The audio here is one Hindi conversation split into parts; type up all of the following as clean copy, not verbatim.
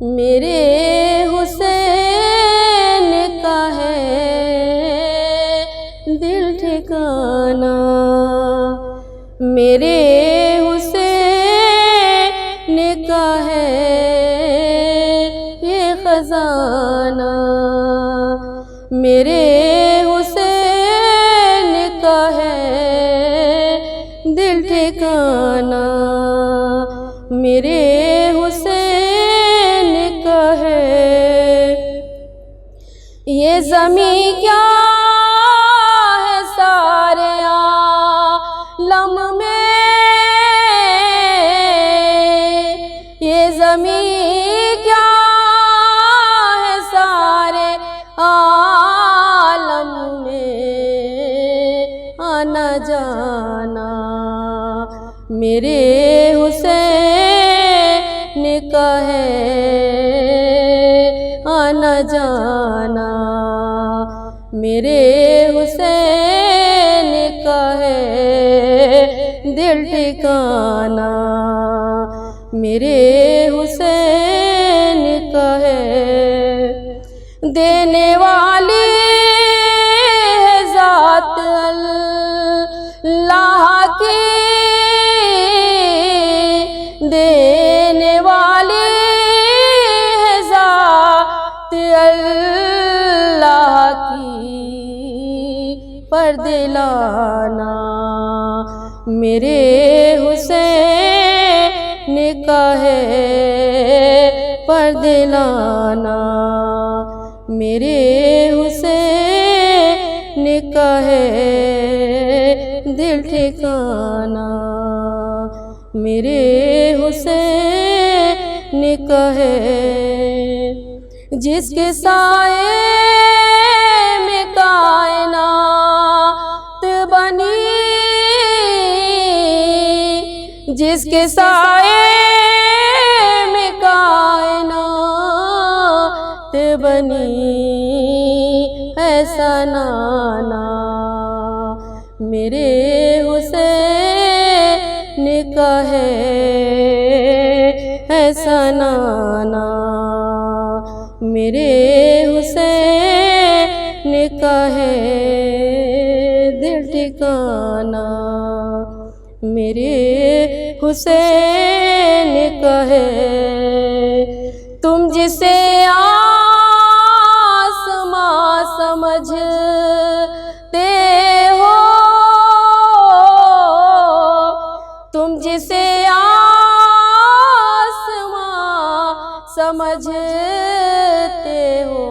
मेरे हुसैन का है दिल ठिकाना, मेरे हुसैन का है ये खजाना, मेरे हुसैन का है दिल ठिकाना, मेरे हुसैन का है। ये ज़मीं क्या है सारे आलम में, ये ज़मीं क्या है सारे आलम में, आना जाना मेरे हुसैन का है, आना जाना मेरे हुसैन का है दिल ठिकाना, मेरे हुसैन का है। देने वाली है ज़ात अल्लाह की, देने वाली है ज़ात अल्लाह की, पर दिलाना मेरे हुसैन का है, पर दिलाना मेरे हुसैन का है दिल ठिकाना, मेरे हुसैन का है। जिसके साए में कायनात बनी, जिसके साए में कायनात बनी, ऐसा नाना मेरे हुसैन का है, ऐसा नाना मेरे हुसैन का है दिल ठिकाना, मेरे हुसैन का है। तुम जिसे आसमां समझते हो, तुम जिसे आसमां समझते हो,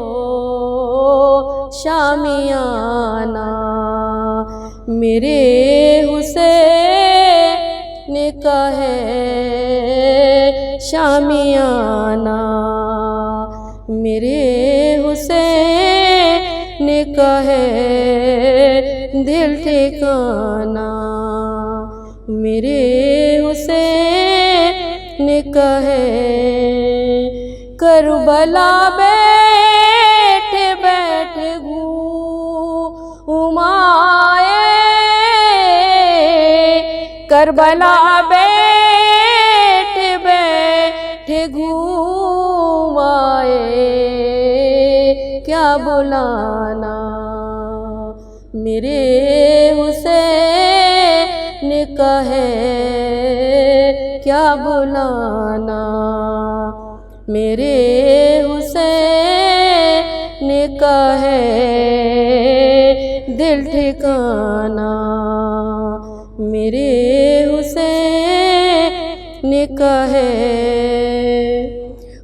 शामियाना मेरे हुसैन का है, शामियाना मेरे हुसैन का है दिल ठिकाना, मेरे हुसैन का है। करबला बैठ बैठ घूमाए, करबला बैठ बैठ घूमाए, क्या बुलाना मेरे हुसैन का है, क्या बुलाना मेरे हुसैन का है दिल ठिकाना, मेरे हुसैन का है।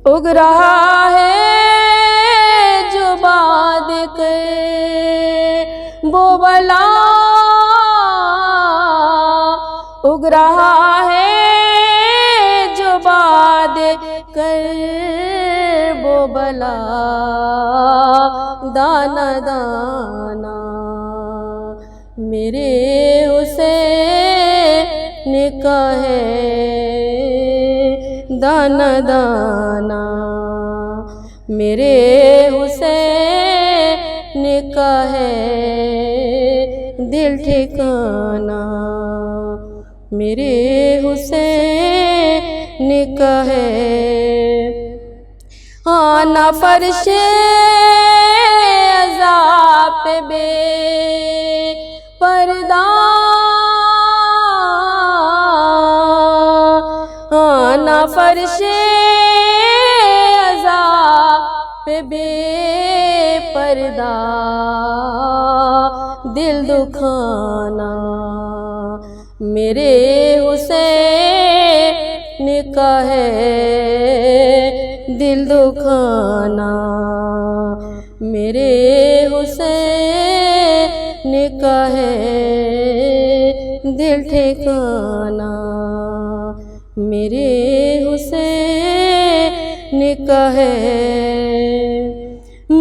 उग रहा है जो बाद कर वो बला, उग रहा है जो बाद कर वो बला, दाना दाना मेरे हुसैन का है, दाना दाना मेरे हुसैन का है दिल ठिकाना, मेरे हुसैन का है। आना फर्शे अज़ा पे बेपर्दा, आना फर्शे अज़ा पे बेपर्दा, दिल दुखाना मेरे हुसैन का है, दिल दुखाना मेरे हुसैन का है, दिल ठिकाना मेरे हुसैन का है।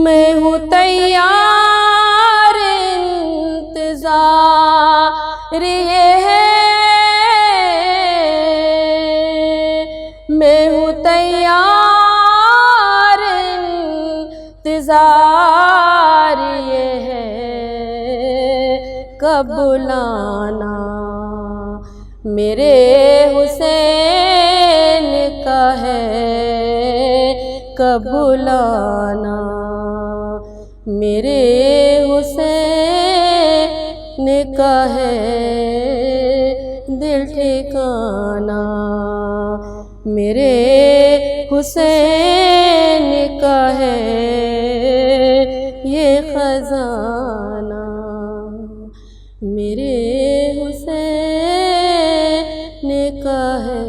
मैं हूँ तैयार इंतज़ार ये है, मैं हूँ तैयार इंतज़ार ये है, कब बुलाना मेरे हुसैन का है, कब बुलाना मेरे हुसैन का है, दिल ठिकाना मेरे हुसैन का है, ये खजाना मेरे हुसैन का है।